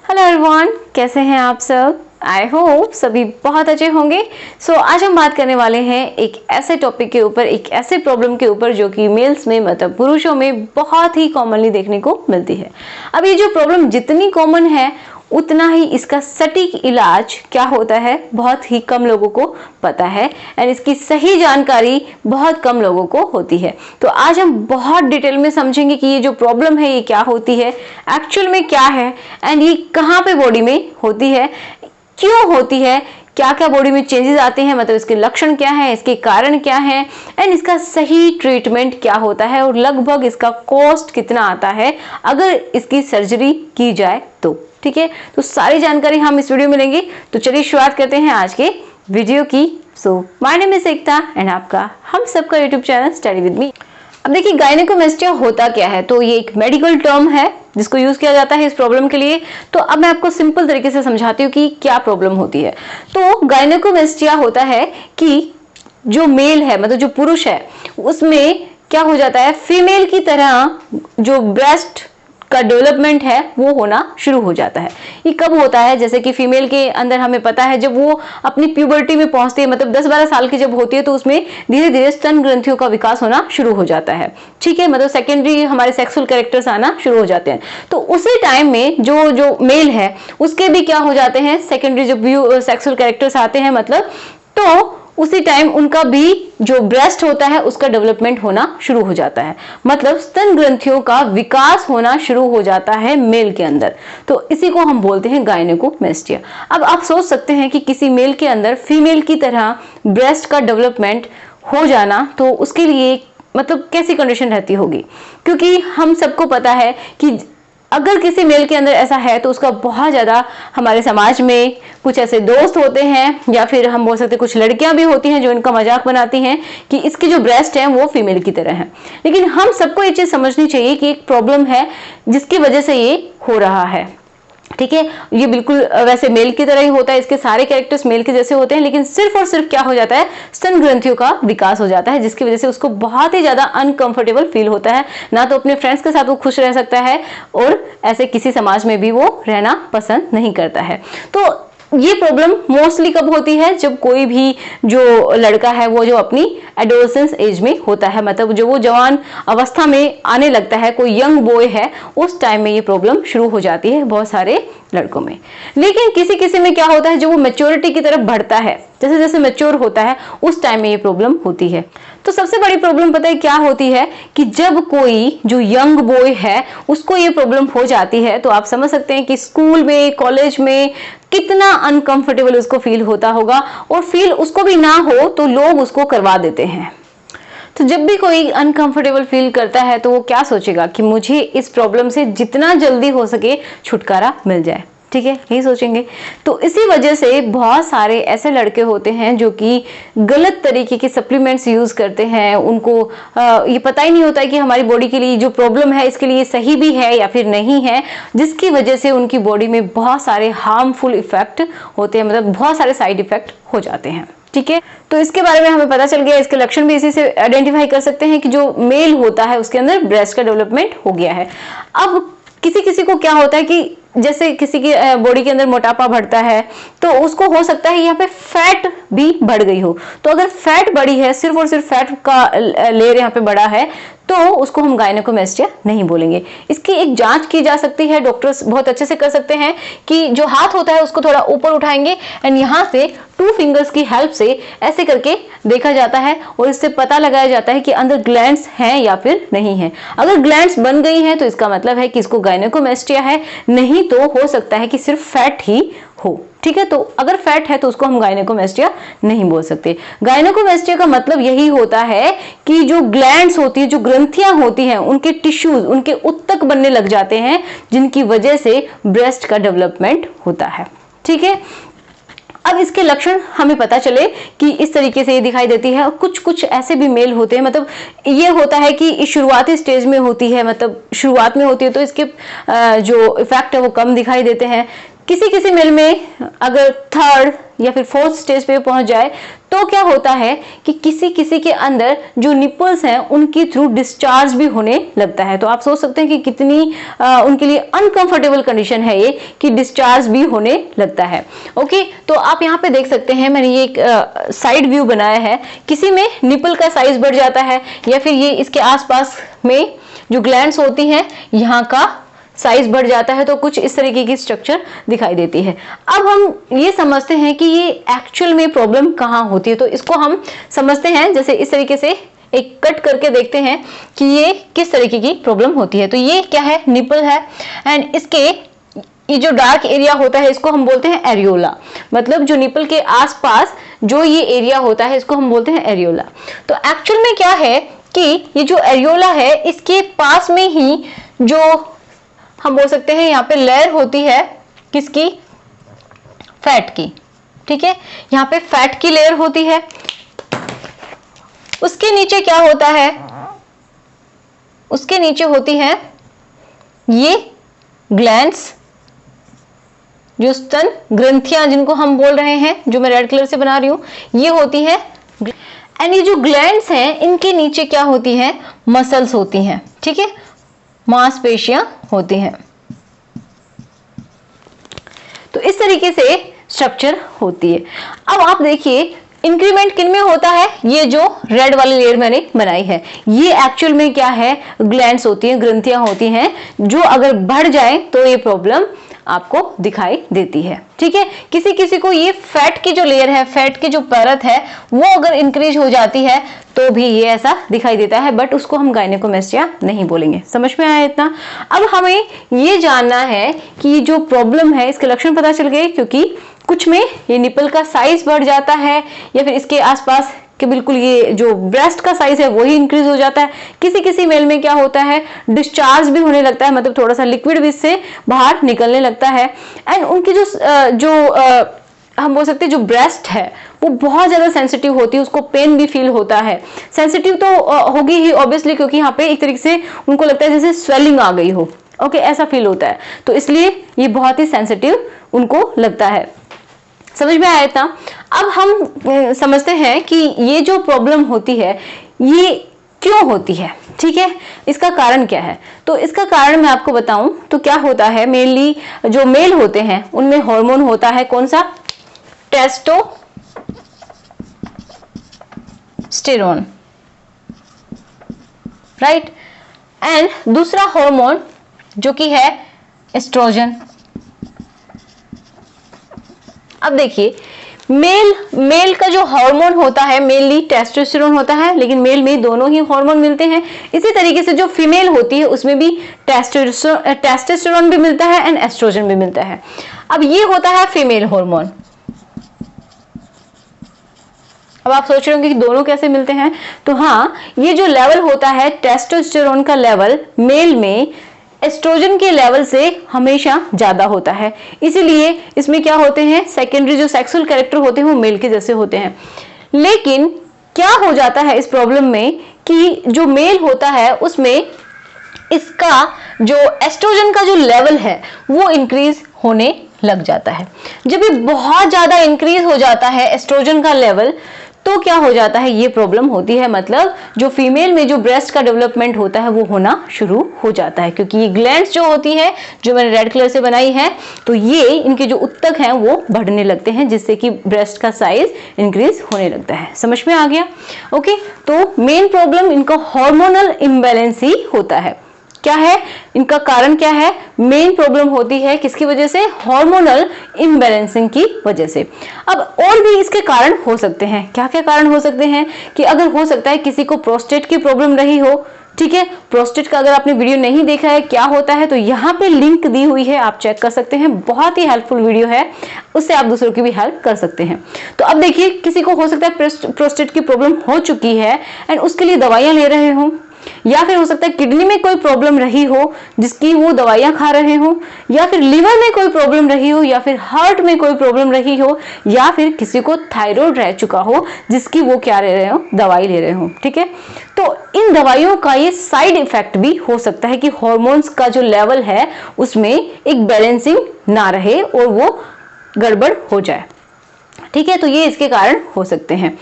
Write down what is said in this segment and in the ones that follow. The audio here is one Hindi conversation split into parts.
हेलो एवरीवन, कैसे हैं आप सब। आई होप सभी बहुत अच्छे होंगे। आज हम बात करने वाले हैं एक ऐसे टॉपिक के ऊपर, एक ऐसे प्रॉब्लम के ऊपर जो कि मेल्स में मतलब पुरुषों में बहुत ही कॉमनली देखने को मिलती है। अब ये जो प्रॉब्लम जितनी कॉमन है उतना ही इसका सटीक इलाज क्या होता है बहुत ही कम लोगों को पता है एंड इसकी सही जानकारी बहुत कम लोगों को होती है। तो आज हम बहुत डिटेल में समझेंगे कि ये जो प्रॉब्लम है ये क्या होती है, एक्चुअल में क्या है एंड ये कहाँ पे बॉडी में होती है, क्यों होती है, क्या क्या बॉडी में चेंजेस आते हैं, मतलब इसके लक्षण क्या है, इसके कारण क्या है एंड इसका सही ट्रीटमेंट क्या होता है और लगभग इसका कॉस्ट कितना आता है अगर इसकी सर्जरी की जाए तो। ठीक है, तो सारी जानकारी हम इस वीडियो में लेंगे। तो चलिए शुरुआत करते हैं आज के वीडियो की। My name is Ekta and आपका हम सबका YouTube channel study with me. अब देखिए गायनेकोमेस्टिया होता क्या है, तो ये एक मेडिकल टर्म है जिसको यूज किया जाता है इस प्रॉब्लम के लिए। तो अब मैं आपको सिंपल तरीके से समझाती हूँ कि क्या प्रॉब्लम होती है। तो गायनेकोमेस्टिया होता है कि जो मेल है मतलब जो पुरुष है उसमें क्या हो जाता है, फीमेल की तरह जो ब्रेस्ट का डेवलपमेंट है वो होना शुरू हो जाता है। ये कब होता है, जैसे कि फीमेल के अंदर हमें पता है जब वो अपनी प्यूबर्टी में पहुंचती है, मतलब 10-12 साल की जब होती है तो उसमें धीरे धीरे स्तन ग्रंथियों का विकास होना शुरू हो जाता है। ठीक है, मतलब सेकेंडरी हमारे सेक्सुअल कैरेक्टर्स आना शुरू हो जाते हैं। तो उसी टाइम में जो मेल है उसके भी क्या हो जाते हैं, सेकेंडरी जो सेक्सुअल कैरेक्टर्स आते हैं, मतलब तो उसी टाइम उनका भी जो ब्रेस्ट होता है उसका डेवलपमेंट होना शुरू हो जाता है, मतलब स्तन ग्रंथियों का विकास होना शुरू हो जाता है मेल के अंदर। तो इसी को हम बोलते हैं गायनेकोमेस्टिया। अब आप सोच सकते हैं कि किसी मेल के अंदर फीमेल की तरह ब्रेस्ट का डेवलपमेंट हो जाना तो उसके लिए मतलब कैसी कंडीशन रहती होगी, क्योंकि हम सबको पता है कि अगर किसी मेल के अंदर ऐसा है तो उसका बहुत ज्यादा हमारे समाज में कुछ ऐसे दोस्त होते हैं या फिर हम बोल सकते हैं कुछ लड़कियां भी होती हैं जो इनका मजाक बनाती हैं कि इसकी जो ब्रेस्ट है वो फीमेल की तरह है। लेकिन हम सबको ये चीज समझनी चाहिए कि एक प्रॉब्लम है जिसकी वजह से ये हो रहा है। ठीक है, ये बिल्कुल वैसे मेल की तरह ही होता है, इसके सारे कैरेक्टर्स मेल के जैसे होते हैं, लेकिन सिर्फ और सिर्फ क्या हो जाता है, स्तन ग्रंथियों का विकास हो जाता है जिसकी वजह से उसको बहुत ही ज्यादा अनकंफर्टेबल फील होता है। ना तो अपने फ्रेंड्स के साथ वो खुश रह सकता है और ऐसे किसी समाज में भी वो रहना पसंद नहीं करता है। तो ये प्रॉब्लम मोस्टली कब होती है, जब कोई भी जो लड़का है वो जो अपनी एडोलसेंस एज में होता है, मतलब जो वो जवान अवस्था में आने लगता है, कोई यंग बॉय है, उस टाइम में ये प्रॉब्लम शुरू हो जाती है बहुत सारे लड़कों में। लेकिन किसी किसी में क्या होता है, जो वो मैच्योरिटी की तरफ बढ़ता है, जैसे जैसे मैच्योर होता है उस टाइम में ये प्रॉब्लम होती है। तो सबसे बड़ी प्रॉब्लम पता है क्या होती है कि जब कोई जो यंग बॉय है उसको ये प्रॉब्लम हो जाती है तो आप समझ सकते हैं कि स्कूल में, कॉलेज में कितना अनकंफर्टेबल उसको फील होता होगा, और फील उसको भी ना हो तो लोग उसको करवा देते हैं। तो जब भी कोई अनकंफर्टेबल फील करता है तो वो क्या सोचेगा कि मुझे इस प्रॉब्लम से जितना जल्दी हो सके छुटकारा मिल जाए। ठीक है, यही सोचेंगे। तो इसी वजह से बहुत सारे ऐसे लड़के होते हैं जो कि गलत तरीके के सप्लीमेंट्स यूज करते हैं। उनको ये पता ही नहीं होता है कि हमारी बॉडी के लिए जो प्रॉब्लम है इसके लिए सही भी है या फिर नहीं है, जिसकी वजह से उनकी बॉडी में बहुत सारे हार्मफुल इफेक्ट होते हैं, मतलब बहुत सारे साइड इफेक्ट हो जाते हैं। ठीक है, तो इसके बारे में हमें पता चल गया, इसके लक्षण भी इसी से आइडेंटिफाई कर सकते हैं कि जो मेल होता है उसके अंदर ब्रेस्ट का डेवलपमेंट हो गया है। अब किसी किसी को क्या होता है कि जैसे किसी की बॉडी के अंदर मोटापा बढ़ता है तो उसको हो सकता है यहाँ पे फैट भी बढ़ गई हो। तो अगर फैट बढ़ी है, सिर्फ और सिर्फ फैट का लेयर यहाँ पे बढ़ा है, तो उसको हम गायनेकोमेस्टिया नहीं बोलेंगे। इसकी एक जांच की जा सकती है, डॉक्टर्स बहुत अच्छे से कर सकते हैं कि जो हाथ होता है उसको थोड़ा ऊपर उठाएंगे एंड यहाँ से 2 फिंगर्स की हेल्प से ऐसे करके देखा जाता है और इससे पता लगाया जाता है कि अंदर ग्लैंड्स हैं या फिर नहीं है। अगर ग्लैंड्स बन गई हैं तो इसका मतलब है कि इसको गायनेकोमेस्टिया है, नहीं तो हो सकता है कि सिर्फ फैट ही हो। ठीक है, तो अगर फैट है तो उसको हम गायनेकोमेस्टिया नहीं बोल सकते। गायनेकोमेस्टिया का मतलब यही होता है कि जो ग्लैंड्स होती है, जो ग्रंथियां होती हैं, उनके टिश्यूज, उनके उत्तक बनने लग जाते हैं जिनकी वजह से ब्रेस्ट का डेवलपमेंट होता है। ठीक है, अब इसके लक्षण हमें पता चले कि इस तरीके से ये दिखाई देती है। कुछ कुछ ऐसे भी मेल होते हैं, मतलब ये होता है कि शुरुआती स्टेज में होती है, मतलब शुरुआत में होती है तो इसके जो इफेक्ट है वो कम दिखाई देते हैं। किसी किसी मेल में अगर थर्ड या फिर फोर्थ स्टेज पे पहुंच जाए तो क्या होता है कि किसी किसी के अंदर जो निपल्स हैं उनके थ्रू डिस्चार्ज भी होने लगता है। तो आप सोच सकते हैं कि कितनी उनके लिए अनकंफर्टेबल कंडीशन है ये कि डिस्चार्ज भी होने लगता है। ओके, तो आप यहाँ पे देख सकते हैं मैंने ये एक साइड व्यू बनाया है। किसी में निपल का साइज बढ़ जाता है या फिर ये इसके आसपास में जो ग्लैंड्स होती हैं यहाँ का साइज बढ़ जाता है, तो कुछ इस तरीके की स्ट्रक्चर दिखाई देती है। अब हम ये समझते हैं कि ये एक्चुअल में प्रॉब्लम कहाँ होती है, तो इसको हम समझते हैं जैसे इस तरीके से एक कट करके देखते हैं कि ये किस तरीके की प्रॉब्लम होती है। तो ये क्या है, निपल है एंड इसके ये जो डार्क एरिया होता है इसको हम बोलते हैं एरियोला, मतलब जो निपल के आसपास जो ये एरिया होता है इसको हम बोलते हैं एरियोला। तो एक्चुअल में क्या है कि ये जो एरियोला है इसके पास में ही जो हम बोल सकते हैं यहाँ पे लेयर होती है किसकी, फैट की। ठीक है, यहाँ पे फैट की लेयर होती है। उसके नीचे क्या होता है, उसके नीचे होती है ये ग्लैंड्स, जो स्तन ग्रंथियां जिनको हम बोल रहे हैं, जो मैं रेड कलर से बना रही हूं, ये होती है। एंड ये जो ग्लैंड्स हैं इनके नीचे क्या होती है, मसल्स होती हैं। ठीक है, मांसपेशियां होती हैं। तो इस तरीके से स्ट्रक्चर होती है। अब आप देखिए इंक्रीमेंट किन में होता है, ये जो रेड वाली लेयर मैंने बनाई है ये एक्चुअल में क्या है, ग्लैंड्स होती हैं, ग्रंथियां होती हैं, जो अगर बढ़ जाए तो ये प्रॉब्लम आपको दिखाई देती है। ठीक है, किसी किसी को ये फैट की जो लेयर है, फैट की जो परत है वो अगर इंक्रीज हो जाती है तो भी ये ऐसा दिखाई देता है, बट उसको हम गायनेकोमेस्टिया नहीं बोलेंगे। समझ में आया इतना? अब हमें ये जानना है कि जो प्रॉब्लम है इसके लक्षण पता चल गए, क्योंकि कुछ में ये निपल का साइज बढ़ जाता है या फिर इसके आसपास कि बिल्कुल ये जो ब्रेस्ट का साइज है वही इंक्रीज हो जाता है। किसी किसी मेल में क्या होता है, डिस्चार्ज भी होने लगता है, मतलब थोड़ा सा लिक्विड भी इससे बाहर निकलने लगता है। एंड उनकी जो हम बोल सकते हैं जो ब्रेस्ट है वो बहुत ज्यादा सेंसिटिव होती है, उसको पेन भी फील होता है। सेंसिटिव तो होगी ही ऑब्वियसली, क्योंकि यहाँ पे एक तरीके से उनको लगता है जैसे स्वेलिंग आ गई हो। ओके, ऐसा फील होता है, तो इसलिए ये बहुत ही सेंसिटिव उनको लगता है। समझ में आया था? अब हम समझते हैं कि ये जो प्रॉब्लम होती है ये क्यों होती है। ठीक है, इसका कारण क्या है? तो इसका कारण मैं आपको बताऊं तो क्या होता है, मेनली जो मेल होते हैं उनमें हार्मोन होता है, कौन सा, टेस्टोस्टेरोन, राइट। एंड दूसरा हार्मोन जो कि है एस्ट्रोजन। अब देखिए मेल का जो हार्मोन होता है मेनली टेस्टोस्टेरोन होता है, लेकिन मेल में दोनों ही हार्मोन मिलते हैं। इसी तरीके से जो फीमेल होती है उसमें भी टेस्टोस्टेरोन भी मिलता है एंड एस्ट्रोजन भी मिलता है। अब ये होता है फीमेल हार्मोन। अब आप सोच रहे होंगे कि दोनों कैसे मिलते हैं, तो हाँ, ये जो लेवल होता है टेस्टोस्टेरोन का लेवल मेल में एस्ट्रोजन के लेवल से हमेशा ज्यादा होता है, इसीलिए इसमें क्या होते हैं, सेकेंडरी जो सेक्सुअल कैरेक्टर होते हैं वो मेल के जैसे होते हैं। लेकिन क्या हो जाता है इस प्रॉब्लम में कि जो मेल होता है उसमें इसका जो एस्ट्रोजन का जो लेवल है वो इंक्रीज होने लग जाता है। जब ये बहुत ज्यादा इंक्रीज हो जाता है एस्ट्रोजन का लेवल, तो क्या हो जाता है, ये प्रॉब्लम होती है। मतलब जो फीमेल में जो ब्रेस्ट का डेवलपमेंट होता है वो होना शुरू हो जाता है, क्योंकि ये ग्लैंड्स जो होती है जो मैंने रेड कलर से बनाई है, तो ये इनके जो उत्तक हैं वो बढ़ने लगते हैं, जिससे कि ब्रेस्ट का साइज इंक्रीज होने लगता है। समझ में आ गया? ओके, तो मेन प्रॉब्लम इनका हार्मोनल इम्बैलेंस ही होता है। क्या है इनका कारण, क्या है मेन प्रॉब्लम होती है, किसकी वजह से, हार्मोनल इम्बैलेंसिंग की वजह से। अब और भी इसके कारण हो सकते हैं। क्या क्या कारण हो सकते हैं कि अगर हो सकता है किसी को प्रोस्टेट की प्रॉब्लम रही हो। ठीक है, प्रोस्टेट का अगर आपने वीडियो नहीं देखा है क्या होता है, तो यहाँ पे लिंक दी हुई है, आप चेक कर सकते हैं, बहुत ही हेल्पफुल वीडियो है, उससे आप दूसरों की भी हेल्प कर सकते हैं। तो अब देखिए किसी को हो सकता है प्रोस्टेट की प्रॉब्लम हो चुकी है एंड उसके लिए दवाइयां ले रहे हो, या फिर हो सकता है किडनी में कोई प्रॉब्लम रही हो जिसकी वो दवाइयां खा रहे हो, या फिर लिवर में कोई प्रॉब्लम रही हो, या फिर हार्ट में कोई प्रॉब्लम रही हो, या फिर किसी को थायराइड रह चुका हो जिसकी वो क्या ले रहे हो, दवाई ले रहे हो। ठीक है, तो इन दवाइयों का ये साइड इफेक्ट भी हो सकता है कि हॉर्मोन्स का जो लेवल है उसमें एक बैलेंसिंग ना रहे और वो गड़बड़ हो जाए। ठीक है, तो ये इसके कारण हो सकते हैं।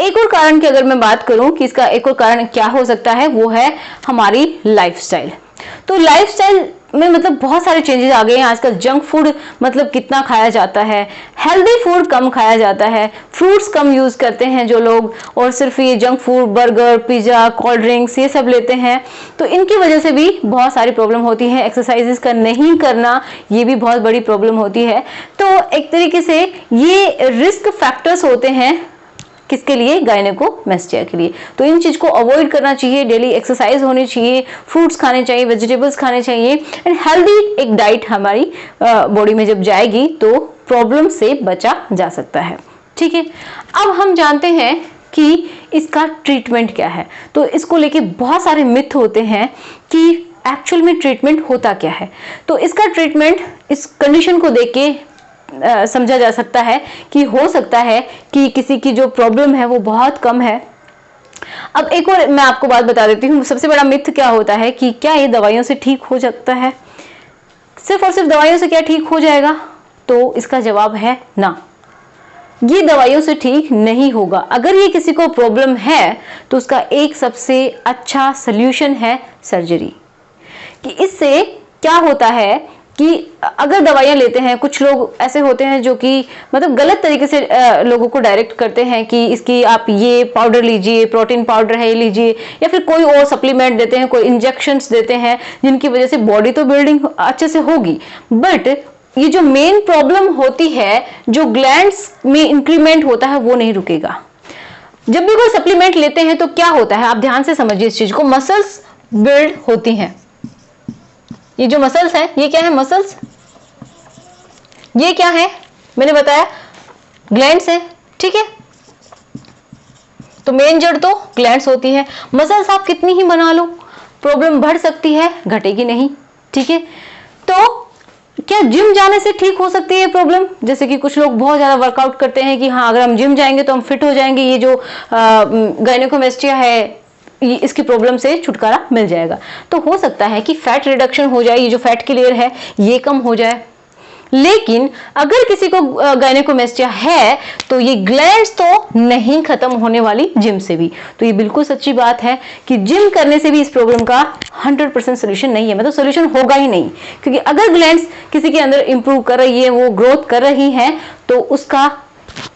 एक और कारण की अगर मैं बात करूं कि इसका एक और कारण क्या हो सकता है, वो है हमारी लाइफस्टाइल। तो लाइफस्टाइल में मतलब बहुत सारे चेंजेस आ गए हैं आजकल। जंक फूड मतलब कितना खाया जाता है, हेल्दी फूड कम खाया जाता है, फ्रूट्स कम यूज करते हैं जो लोग, और सिर्फ ये junk food, burger, pizza, cold drinks ये सब लेते हैं। तो इनकी वजह से भी बहुत सारी प्रॉब्लम होती है। एक्सरसाइजेस का नहीं करना, ये भी बहुत बड़ी प्रॉब्लम होती है। तो एक तरीके से ये रिस्क फैक्टर्स होते हैं किसके लिए, गायनेकोमेस्टिया के लिए। तो इन चीज को अवॉइड करना चाहिए, डेली एक्सरसाइज होनी चाहिए, फ्रूट्स खाने चाहिए, वेजिटेबल्स खाने चाहिए, एंड हेल्दी एक डाइट हमारी बॉडी में जब जाएगी तो प्रॉब्लम से बचा जा सकता है। ठीक है, अब हम जानते हैं कि इसका ट्रीटमेंट क्या है। तो इसको लेके बहुत सारे मिथ होते हैं कि एक्चुअल में ट्रीटमेंट होता क्या है। तो इसका ट्रीटमेंट इस कंडीशन को देख के समझा जा सकता है कि हो सकता है कि किसी की जो प्रॉब्लम है वो बहुत कम है। अब एक और मैं आपको बात बता देती हूँ, सबसे बड़ा मिथ क्या होता है कि क्या ये दवाइयों से ठीक हो सकता है, सिर्फ और सिर्फ दवाइयों से क्या ठीक हो जाएगा? तो इसका जवाब है ना, ये दवाइयों से ठीक नहीं होगा। अगर ये किसी को प्रॉब्लम है तो उसका एक सबसे अच्छा सल्यूशन है सर्जरी। कि इससे क्या होता है कि अगर दवाइयां लेते हैं, कुछ लोग ऐसे होते हैं जो कि मतलब गलत तरीके से लोगों को डायरेक्ट करते हैं कि इसकी आप ये पाउडर लीजिए, प्रोटीन पाउडर है ये लीजिए, या फिर कोई और सप्लीमेंट देते हैं, कोई इंजेक्शंस देते हैं जिनकी वजह से बॉडी तो बिल्डिंग अच्छे से होगी, बट ये जो मेन प्रॉब्लम होती है, जो ग्लैंड्स में इंक्रीमेंट होता है, वो नहीं रुकेगा। जब भी कोई सप्लीमेंट लेते हैं तो क्या होता है, आप ध्यान से समझिए इस चीज को, मसल्स बिल्ड होती हैं। ये जो मसल्स हैं, ये क्या है, मसल्स, ये क्या है, मैंने बताया ग्लैंड्स हैं। ठीक है, तो मेन जड़ तो ग्लैंड्स होती है। मसल्स आप कितनी ही बना लो, प्रॉब्लम बढ़ सकती है, घटेगी नहीं। ठीक है, तो क्या जिम जाने से ठीक हो सकती है प्रॉब्लम? जैसे कि कुछ लोग बहुत ज्यादा वर्कआउट करते हैं कि हाँ अगर हम जिम जाएंगे तो हम फिट हो जाएंगे, ये जो गायनेकोमेस्टिया है इसकी प्रॉब्लम से छुटकारा मिल जाएगा। तो हो सकता है कि फैट रिडक्शन हो जाए, ये जो फैट की लेयर है ये कम हो जाए। लेकिन अगर किसी को गायनेकोमेस्टिया है तो ये ग्लैंड्स तो नहीं खत्म होने वाली जिम से भी। तो ये बिल्कुल सच्ची बात है कि जिम करने से भी इस प्रॉब्लम का 100% सोल्यूशन नहीं है, मतलब सोल्यूशन होगा ही नहीं। क्योंकि अगर ग्लैंड्स किसी के अंदर इंप्रूव कर रही है, वो ग्रोथ कर रही है, तो उसका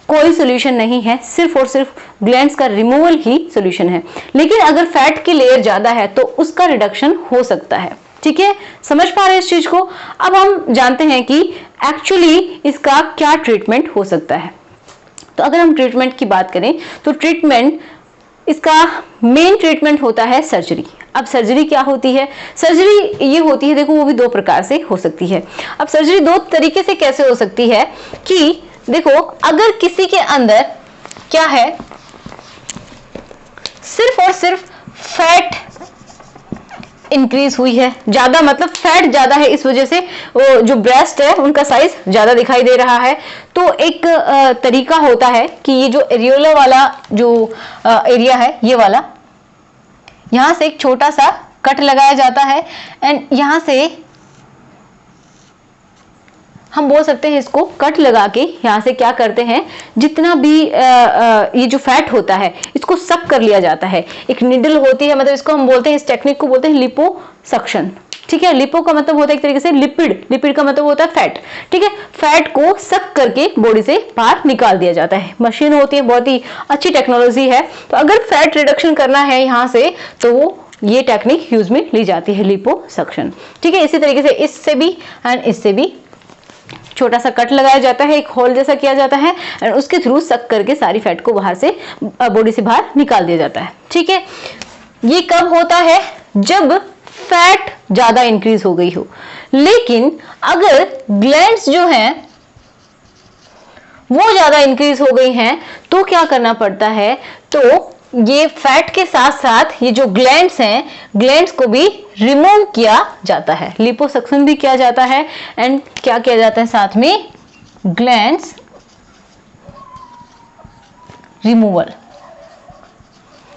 कोई सोल्यूशन नहीं है, सिर्फ और सिर्फ ग्लैंड्स का रिमूवल ही सोल्यूशन है। लेकिन अगर फैट की लेयर ज्यादा है तो उसका रिडक्शन हो सकता है। ठीक है, समझ पा रहे हैं इस चीज को? अब हम जानते हैं कि एक्चुअली इसका क्या ट्रीटमेंट हो सकता है। तो अगर हम ट्रीटमेंट की बात करें तो ट्रीटमेंट, इसका मेन ट्रीटमेंट होता है सर्जरी। अब सर्जरी क्या होती है? सर्जरी ये होती है, देखो वो भी दो प्रकार से हो सकती है। अब सर्जरी दो तरीके से कैसे हो सकती है कि देखो, अगर किसी के अंदर क्या है, सिर्फ और सिर्फ फैट इंक्रीज हुई है, ज्यादा मतलब फैट ज्यादा है, इस वजह से वो जो ब्रेस्ट है उनका साइज ज्यादा दिखाई दे रहा है, तो एक तरीका होता है कि ये जो एरियोला वाला जो एरिया है, ये वाला, यहां से एक छोटा सा कट लगाया जाता है, एंड यहां से हम बोल सकते हैं इसको कट लगा के यहाँ से क्या करते हैं, जितना भी ये जो फैट होता है इसको सक कर लिया जाता है। एक निडल होती है, मतलब इसको हम बोलते हैं, इस टेक्निक को बोलते हैं लिपोसक्शन। ठीक है, लिपो का मतलब होता है एक तरीके से लिपिड, लिपिड का मतलब होता है फैट। ठीक है, फैट को सक करके बॉडी से बाहर निकाल दिया जाता है। मशीन होती है, बहुत ही अच्छी टेक्नोलॉजी है। तो अगर फैट रिडक्शन करना है यहाँ से तो वो ये टेक्निक यूज में ली जाती है, लिपोसक्शन। ठीक है, इसी तरीके से इससे भी एंड इससे भी छोटा सा कट लगाया जाता है, एक होल जैसा किया जाता है, और उसके थ्रू सक करके सारी फैट को बाहर से, बॉडी से बाहर निकाल दिया जाता है। ठीक है, ये कब होता है? जब फैट ज्यादा इंक्रीज हो गई हो। लेकिन अगर ग्लैंड्स जो हैं वो ज्यादा इंक्रीज हो गई हैं तो क्या करना पड़ता है? तो ये फैट के साथ साथ ये जो ग्लैंड्स हैं, ग्लैंड्स को भी रिमूव किया जाता है, लिपोसक्शन भी किया जाता है एंड क्या किया जाता है साथ में, ग्लैंड्स रिमूवल,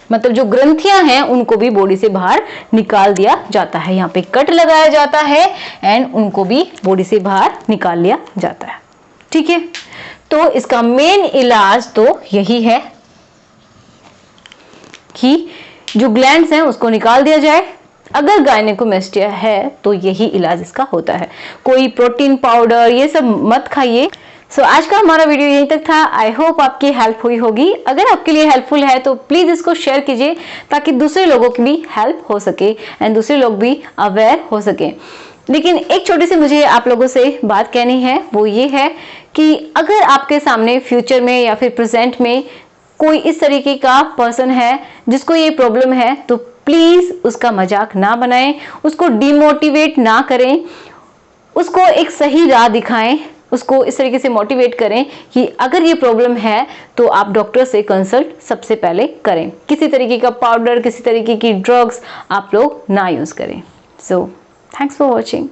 मतलब जो ग्रंथियां हैं उनको भी बॉडी से बाहर निकाल दिया जाता है। यहाँ पे कट लगाया जाता है एंड उनको भी बॉडी से बाहर निकाल लिया जाता है। ठीक है, तो इसका मेन इलाज तो यही है कि जो ग्लैंड्स हैं उसको निकाल दिया जाए। अगर गायनेकोमेस्टिया है तो यही इलाज इसका होता है। कोई प्रोटीन पाउडर ये सब मत खाइए। सो आज का हमारा वीडियो यहीं तक था। आई होप आपकी हेल्प हुई होगी। अगर आपके लिए हेल्पफुल है तो प्लीज इसको शेयर कीजिए ताकि दूसरे लोगों की भी हेल्प हो सके एंड दूसरे लोग भी अवेयर हो सके। लेकिन एक छोटी सी मुझे आप लोगों से बात कहनी है, वो ये है कि अगर आपके सामने फ्यूचर में या फिर प्रेजेंट में कोई इस तरीके का पर्सन है जिसको ये प्रॉब्लम है, तो प्लीज उसका मजाक ना बनाएं, उसको डिमोटिवेट ना करें, उसको एक सही राह दिखाएं, उसको इस तरीके से मोटिवेट करें कि अगर ये प्रॉब्लम है तो आप डॉक्टर से कंसल्ट सबसे पहले करें। किसी तरीके का पाउडर, किसी तरीके की ड्रग्स आप लोग ना यूज करें। So thanks for watching.